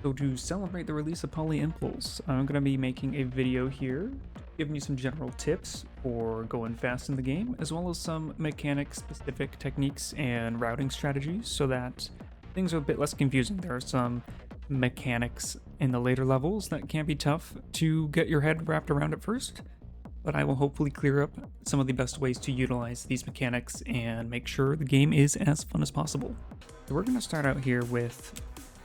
So to celebrate the release of Poly Impulse, I'm going to be making a video here, giving you some general tips for going fast in the game, as well as some mechanic-specific techniques and routing strategies so that things are a bit less confusing. There are some mechanics in the later levels that can be tough to get your head wrapped around at first, but I will hopefully clear up some of the best ways to utilize these mechanics and make sure the game is as fun as possible. So we're going to start out here with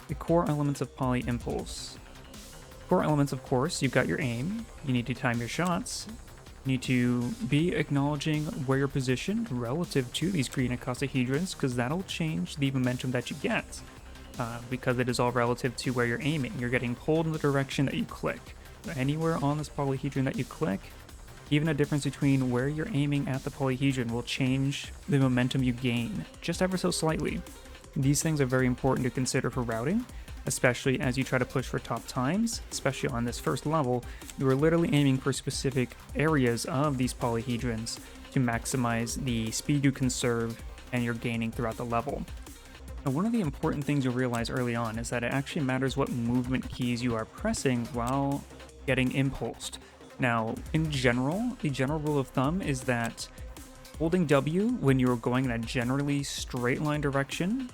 the core elements of Poly Impulse. Core elements, of course, you've got your aim, you need to time your shots, you need to be acknowledging where you're positioned relative to these green icosahedrons, because that'll change the momentum that you get, because it is all relative to where you're aiming. You're getting pulled in the direction that you click. So anywhere on this polyhedron that you click, even a difference between where you're aiming at the polyhedron will change the momentum you gain, just ever so slightly. These things are very important to consider for routing, especially as you try to push for top times. Especially on this first level, you are literally aiming for specific areas of these polyhedrons to maximize the speed you conserve and you're gaining throughout the level. Now, one of the important things you'll realize early on is that it actually matters what movement keys you are pressing while getting impulsed. Now, in general, the general rule of thumb is that holding W when you're going in a generally straight line direction,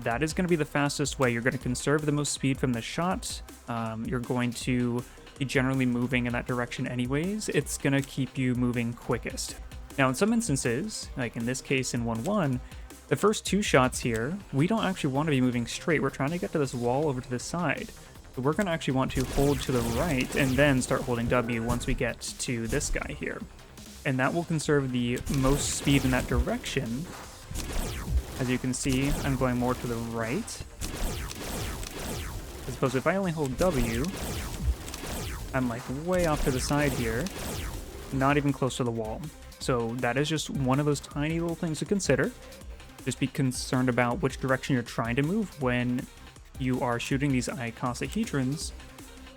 that is going to be the fastest way. You're going to conserve the most speed from the shot. You're going to be generally moving in that direction anyways. It's going to keep you moving quickest. Now, in some instances, like in this case in 1-1, the first two shots here, we don't actually want to be moving straight. We're trying to get to this wall over to the side. So we're going to actually want to hold to the right and then start holding W once we get to this guy here. And that will conserve the most speed in that direction. As you can see, I'm going more to the right. As opposed to if I only hold W, I'm like way off to the side here, not even close to the wall. So that is just one of those tiny little things to consider. Just be concerned about which direction you're trying to move when you are shooting these icosahedrons,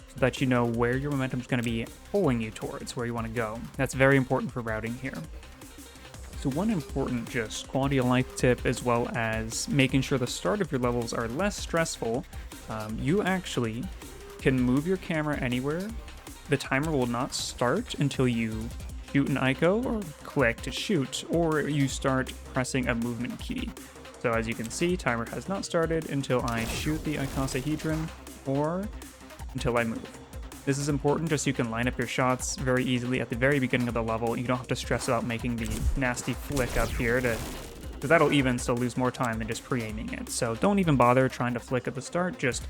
so that you know where your momentum is going to be pulling you towards, where you want to go. That's very important for routing here. So one important just quality of life tip, as well as making sure the start of your levels are less stressful, you actually can move your camera anywhere. The timer will not start until you shoot an ico or click to shoot, or you start pressing a movement key. So as you can see, timer has not started until I shoot the icosahedron or until I move. This is important just so you can line up your shots very easily at the very beginning of the level. You don't have to stress about making the nasty flick up here, because that'll even still lose more time than just pre-aiming it. So don't even bother trying to flick at the start, just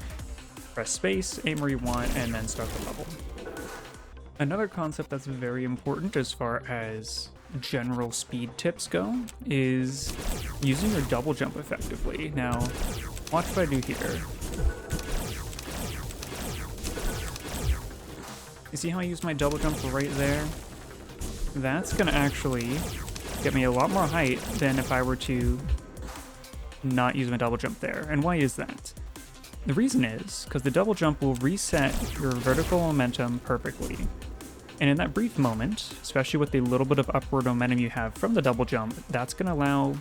press space, aim where you want, and then start the level. Another concept that's very important as far as general speed tips go is using your double jump effectively. Now, watch what I do here. You see how I use my double jump right there? That's gonna actually get me a lot more height than if I were to not use my double jump there. And why is that? The reason is because the double jump will reset your vertical momentum perfectly. And in that brief moment, especially with the little bit of upward momentum you have from the double jump, that's gonna allow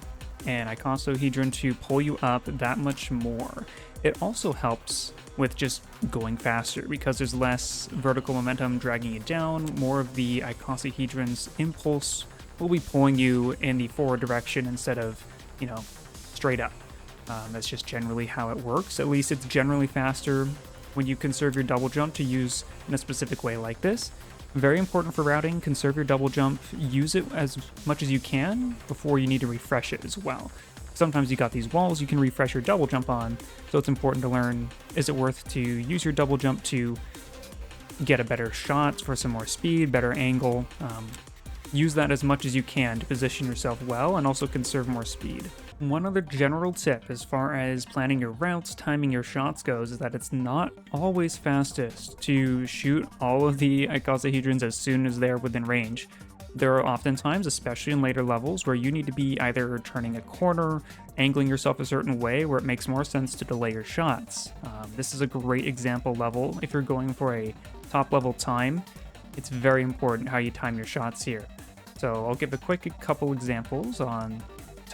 an icosahedron to pull you up that much more. It also helps with just going faster because there's less vertical momentum dragging you down. More of the icosahedron's impulse will be pulling you in the forward direction instead of, straight up. That's just generally how it works. At least it's generally faster when you conserve your double jump to use in a specific way like this. Very important for routing, conserve your double jump, use it as much as you can before you need to refresh it as well. Sometimes you got these walls you can refresh your double jump on, so it's important to learn, is it worth to use your double jump to get a better shot for some more speed, better angle. Use that as much as you can to position yourself well and also conserve more speed. One other general tip as far as planning your routes, timing your shots goes, is that it's not always fastest to shoot all of the icosahedrons as soon as they're within range. There are often times, especially in later levels, where you need to be either turning a corner, angling yourself a certain way, where it makes more sense to delay your shots. This is a great example level. If you're going for a top level time, it's very important how you time your shots here. So I'll give a quick couple examples on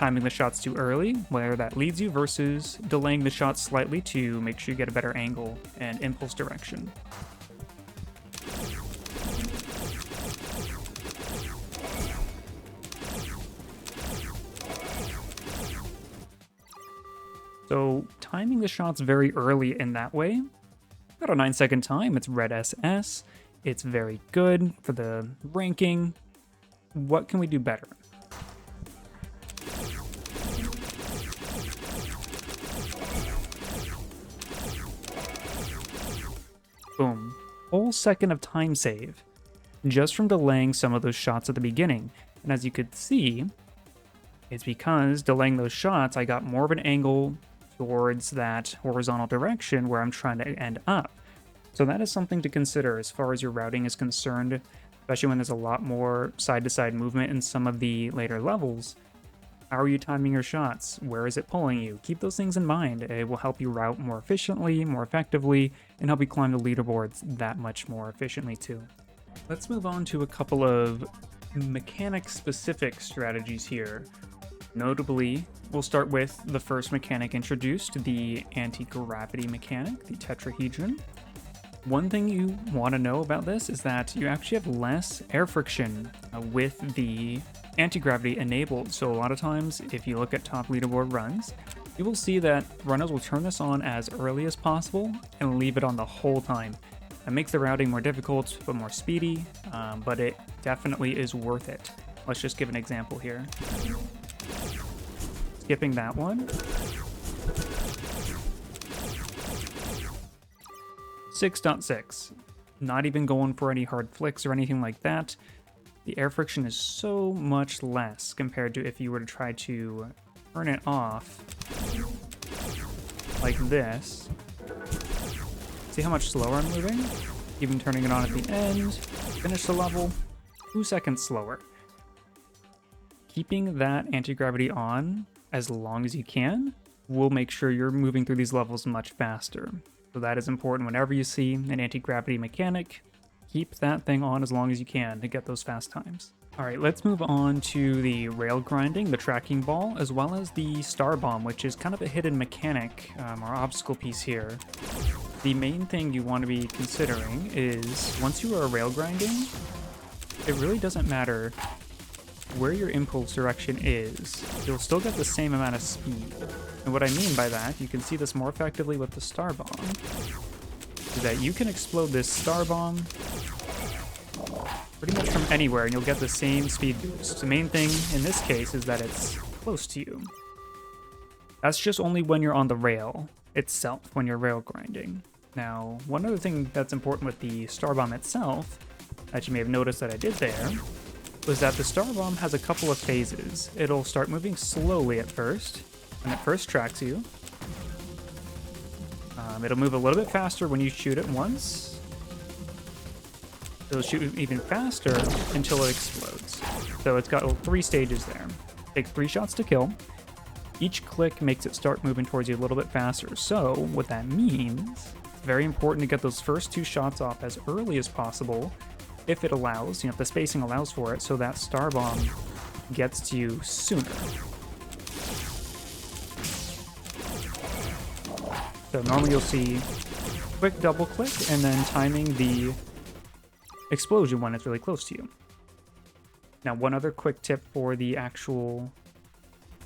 timing the shots too early, where that leads you, versus delaying the shots slightly to make sure you get a better angle and impulse direction. So timing the shots very early in that way, got a 9-second time, it's red SS, it's very good for the ranking. What can we do better? Boom. Whole second of time save, just from delaying some of those shots at the beginning. And as you could see, it's because delaying those shots, I got more of an angle towards that horizontal direction where I'm trying to end up. So that is something to consider as far as your routing is concerned, especially when there's a lot more side-to-side movement in some of the later levels. How are you timing your shots? Where is it pulling you? Keep those things in mind. It will help you route more efficiently, more effectively, and help you climb the leaderboards that much more efficiently too. Let's move on to a couple of mechanic-specific strategies here. Notably, we'll start with the first mechanic introduced, the anti-gravity mechanic, the tetrahedron. One thing you want to know about this is that you actually have less air friction with the anti-gravity enabled. So a lot of times, if you look at top leaderboard runs, you will see that runners will turn this on as early as possible and leave it on the whole time. It makes the routing more difficult, but more speedy, but it definitely is worth it. Let's just give an example here. Skipping that one. 6.6. Not even going for any hard flicks or anything like that. The air friction is so much less compared to if you were to try to turn it off like this. See how much slower I'm moving? Even turning it on at the end, finish the level, 2 seconds slower. Keeping that anti-gravity on as long as you can will make sure you're moving through these levels much faster. So that is important. Whenever you see an anti-gravity mechanic, keep that thing on as long as you can to get those fast times. All right, let's move on to the rail grinding, the tracking ball, as well as the star bomb, which is kind of a hidden mechanic or obstacle piece here. The main thing you want to be considering is once you are rail grinding, it really doesn't matter where your impulse direction is, you'll still get the same amount of speed. And what I mean by that, you can see this more effectively with the star bomb, is that you can explode this star bomb pretty much from anywhere and you'll get the same speed boost. The main thing in this case is that it's close to you. That's just only when you're on the rail itself, when you're rail grinding. Now, one other thing that's important with the star bomb itself, that you may have noticed that I did there, was that the star bomb has a couple of phases. It'll start moving slowly at first, when it first tracks you. It'll move a little bit faster when you shoot it once. It'll shoot even faster until it explodes. So it's got 3 stages there. Take 3 shots to kill. Each click makes it start moving towards you a little bit faster. So what that means, it's very important to get those first 2 shots off as early as possible, if it allows, if the spacing allows for it, so that star bomb gets to you sooner. So normally you'll see quick double click and then timing the explosion when it's really close to you. Now, one other quick tip for the actual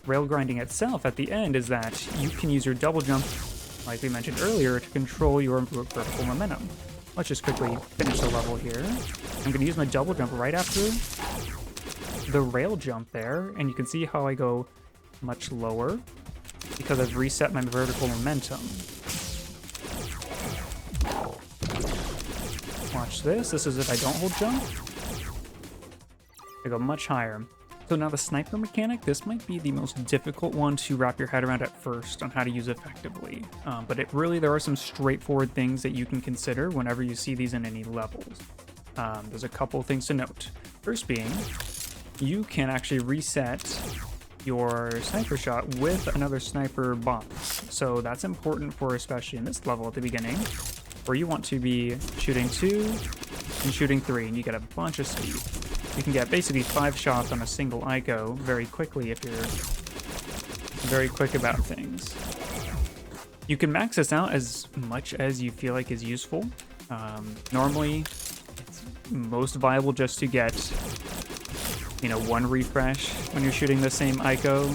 rail grinding itself at the end is that you can use your double jump, like we mentioned earlier, to control your vertical momentum. Let's just quickly finish the level here. I'm going to use my double jump right after the rail jump there, and you can see how I go much lower because I've reset my vertical momentum. Watch this. This is if I don't hold jump. I go much higher. So now the sniper mechanic, this might be the most difficult one to wrap your head around at first on how to use effectively. But there are some straightforward things that you can consider whenever you see these in any levels. There's a couple things to note. First being, you can actually reset your sniper shot with another sniper bomb. So that's important for, especially in this level at the beginning, where you want to be shooting 2 and shooting 3, and you get a bunch of speed. You can get basically 5 shots on a single ICO very quickly if you're very quick about things. You can max this out as much as you feel like is useful. Normally, it's most viable just to get, you know, 1 refresh when you're shooting the same ICO.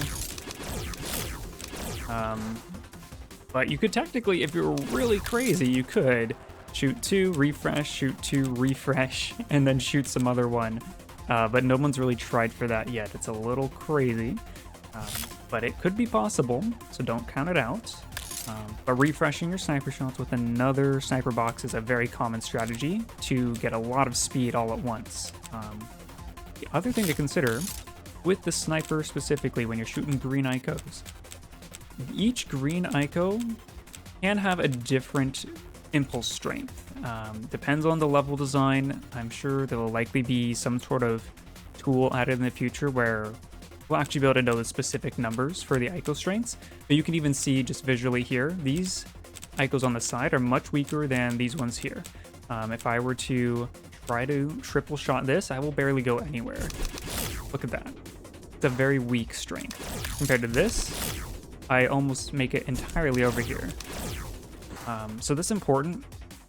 But you could technically, if you're really crazy, you could shoot 2, refresh, shoot 2, refresh, and then shoot some other one. But no one's really tried for that yet. It's a little crazy, but it could be possible, so don't count it out. But refreshing your sniper shots with another sniper box is a very common strategy to get a lot of speed all at once. The other thing to consider with the sniper specifically when you're shooting green ICOs, each green ICO can have a different impulse strength. Depends on the level design. I'm sure there will likely be some sort of tool added in the future where we'll actually be able to know the specific numbers for the ICO strengths. But you can even see just visually here, these ICOs on the side are much weaker than these ones here. If I were to try to triple shot this, I will barely go anywhere. Look at that. It's a very weak strength. Compared to this, I almost make it entirely over here. So this is important.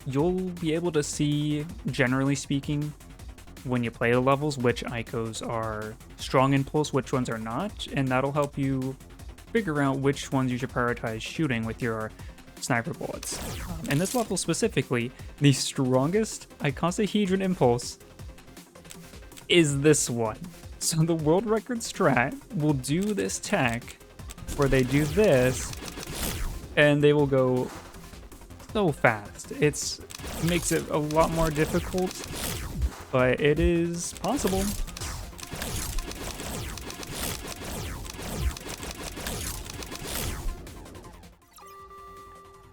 You'll be able to see, generally speaking, when you play the levels, which ICOs are strong impulse, which ones are not, and that'll help you figure out which ones you should prioritize shooting with your sniper bullets. In this level specifically, the strongest icosahedron impulse is this one. So the world record strat will do this tech where they do this and they will go so fast. It makes it a lot more difficult, but it is possible.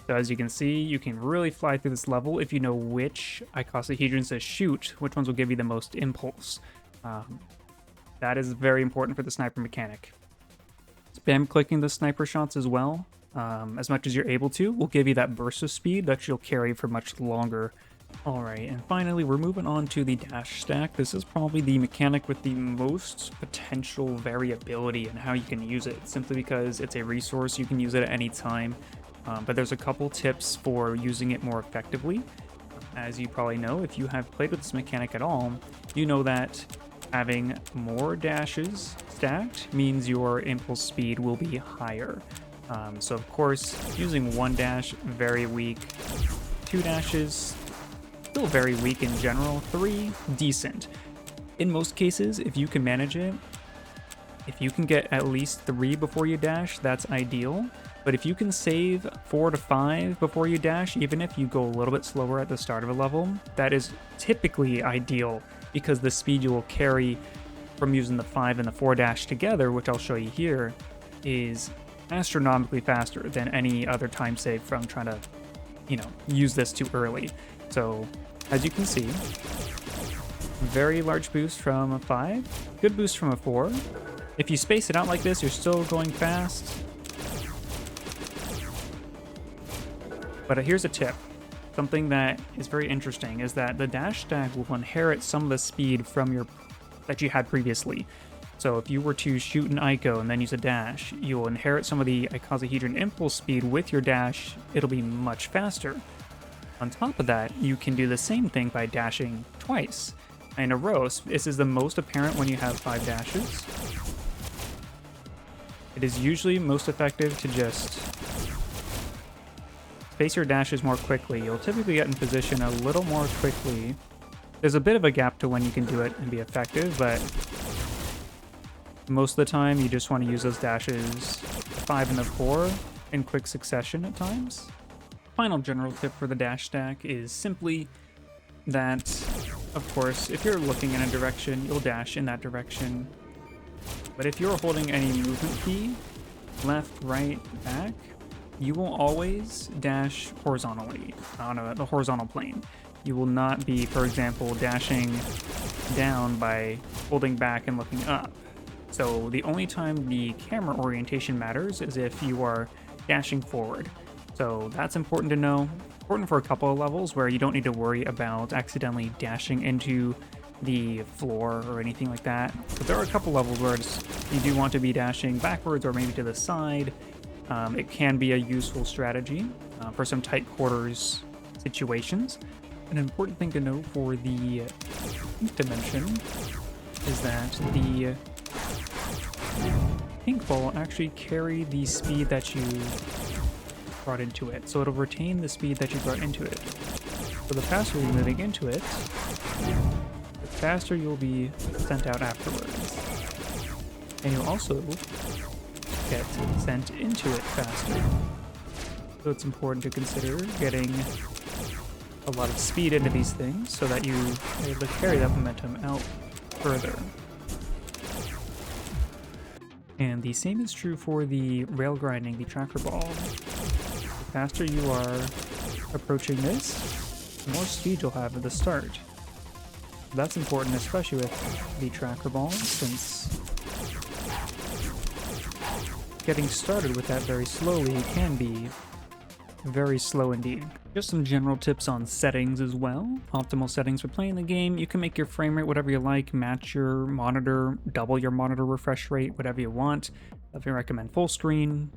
So as you can see, you can really fly through this level if you know which icosahedrons to shoot, which ones will give you the most impulse. That is very important for the sniper mechanic. Spam clicking the sniper shots as well, as much as you're able to, will give you that burst of speed that you'll carry for much longer. Alright, and finally we're moving on to the dash stack. This is probably the mechanic with the most potential variability in how you can use it, simply because it's a resource, you can use it at any time. But there's a couple tips for using it more effectively. As you probably know, if you have played with this mechanic at all, you know that having more dashes stacked means your impulse speed will be higher. So of course, using 1 dash, very weak. 2 dashes, still very weak in general. 3, decent. In most cases, if you can manage it, if you can get at least 3 before you dash, that's ideal. But if you can save 4 to 5 before you dash, even if you go a little bit slower at the start of a level, that is typically ideal, because the speed you will carry from using the 5 and the 4 dash together, which I'll show you here, is astronomically faster than any other time save from trying to, you know, use this too early. So as you can see, very large boost from a 5, good boost from a 4. If you space it out like this, you're still going fast. But here's a tip. Something that is very interesting is that the dash stack will inherit some of the speed from that you had previously. So if you were to shoot an ICO and then use a dash, you will inherit some of the icosahedron impulse speed with your dash. It'll be much faster. On top of that, you can do the same thing by dashing twice in a row. This is the most apparent when you have 5 dashes. It is usually most effective to just space your dashes more quickly. You'll typically get in position a little more quickly. There's a bit of a gap to when you can do it and be effective, but most of the time you just want to use those dashes, the 5 and the 4, in quick succession at times. Final general tip for the dash stack is simply that, of course, if you're looking in a direction, you'll dash in that direction. But if you're holding any movement key, left, right, back, you will always dash horizontally on the horizontal plane. You will not be, for example, dashing down by holding back and looking up. So the only time the camera orientation matters is if you are dashing forward. So that's important to know. Important for a couple of levels where you don't need to worry about accidentally dashing into the floor or anything like that. But there are a couple levels where you do want to be dashing backwards or maybe to the side. It can be a useful strategy for some tight quarters situations. An important thing to know for the pink dimension is that the pink ball actually carry the speed that you brought into it. So it'll retain the speed that you brought into it. So the faster you're moving into it, the faster you'll be sent out afterwards. And you'll also get sent into it faster. So it's important to consider getting a lot of speed into these things so that you are able to carry that momentum out further. And the same is true for the rail grinding, the tracker ball. The faster you are approaching this, the more speed you'll have at the start. That's important, especially with the tracker ball, since getting started with that very slowly can be very slow indeed. Just some general tips on settings as well. Optimal settings for playing the game. You can make your frame rate whatever you like, match your monitor, double your monitor refresh rate, whatever you want. If you recommend full screen.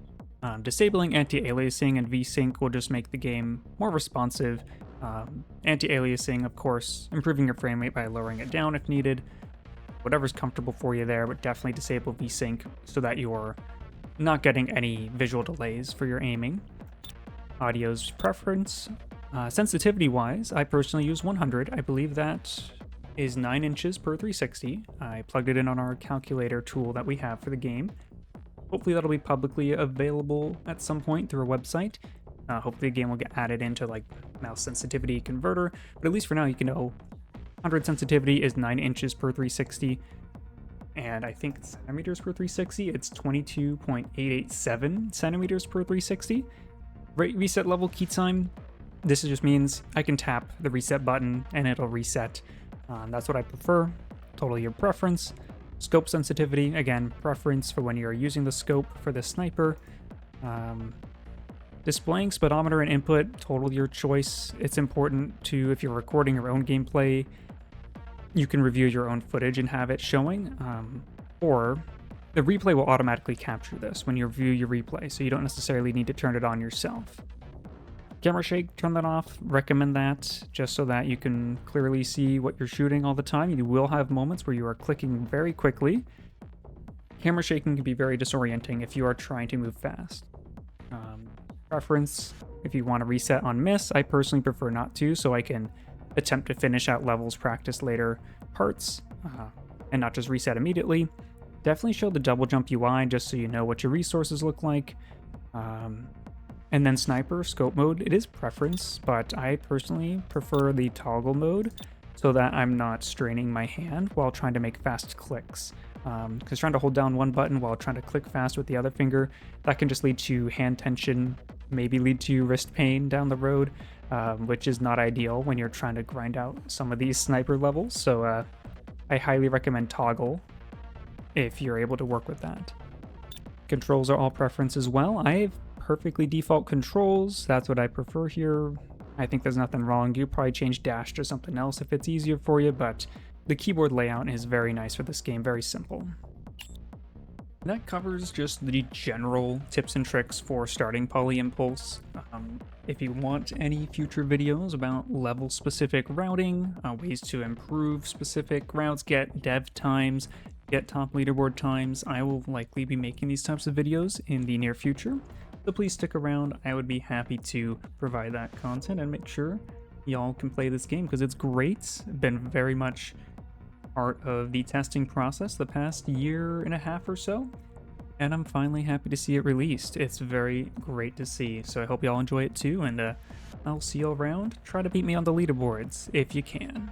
Disabling anti-aliasing and VSync will just make the game more responsive. Anti-aliasing, of course, improving your frame rate by lowering it down if needed. Whatever's comfortable for you there, but definitely disable VSync so that you're not getting any visual delays for your aiming. Audio's preference. Sensitivity-wise, I personally use 100. I believe that is 9 inches per 360. I plugged it in on our calculator tool that we have for the game. Hopefully that'll be publicly available at some point through a website. Hopefully the game will get added into like mouse sensitivity converter, but at least for now you can know 100 sensitivity is 9 inches per 360. And I think centimeters per 360, it's 22.887 centimeters per 360. Reset level key time, this just means I can tap the reset button and it'll reset. That's what I prefer. Totally your preference. Scope sensitivity, again, preference for when you're using the scope for the sniper. Displaying speedometer and input, total your choice. It's important to, if you're recording your own gameplay, you can review your own footage and have it showing, or the replay will automatically capture this when you review your replay, so you don't necessarily need to turn it on yourself. Camera shake, turn that off. Recommend that just so that you can clearly see what you're shooting all the time. You will have moments where you are clicking very quickly. Camera shaking can be very disorienting if you are trying to move fast. Preference, if you want to reset on miss, I personally prefer not to, so I can attempt to finish out levels, practice later parts, and not just reset immediately. Definitely show the double jump UI just so you know what your resources look like. And then sniper, scope mode, it is preference, but I personally prefer the toggle mode so that I'm not straining my hand while trying to make fast clicks. Because trying to hold down one button while trying to click fast with the other finger, that can just lead to hand tension, maybe lead to wrist pain down the road, which is not ideal when you're trying to grind out some of these sniper levels. So I highly recommend toggle if you're able to work with that. Controls are all preference as well. I have perfectly default controls. That's what I prefer here. I think there's nothing wrong. You probably change dash to something else if it's easier for you, but the keyboard layout is very nice for this game, very simple. That covers just the general tips and tricks for starting Poly Impulse. If you want any future videos about level-specific routing, ways to improve specific routes, get dev times, get top leaderboard times, I will likely be making these types of videos in the near future. So please stick around. I would be happy to provide that content and make sure y'all can play this game because it's great. Been very much part of the testing process the past year and a half or so, and I'm finally happy to see it released. It's very great to see, so I hope y'all enjoy it too, and I'll see y'all around. Try to beat me on the leaderboards if you can.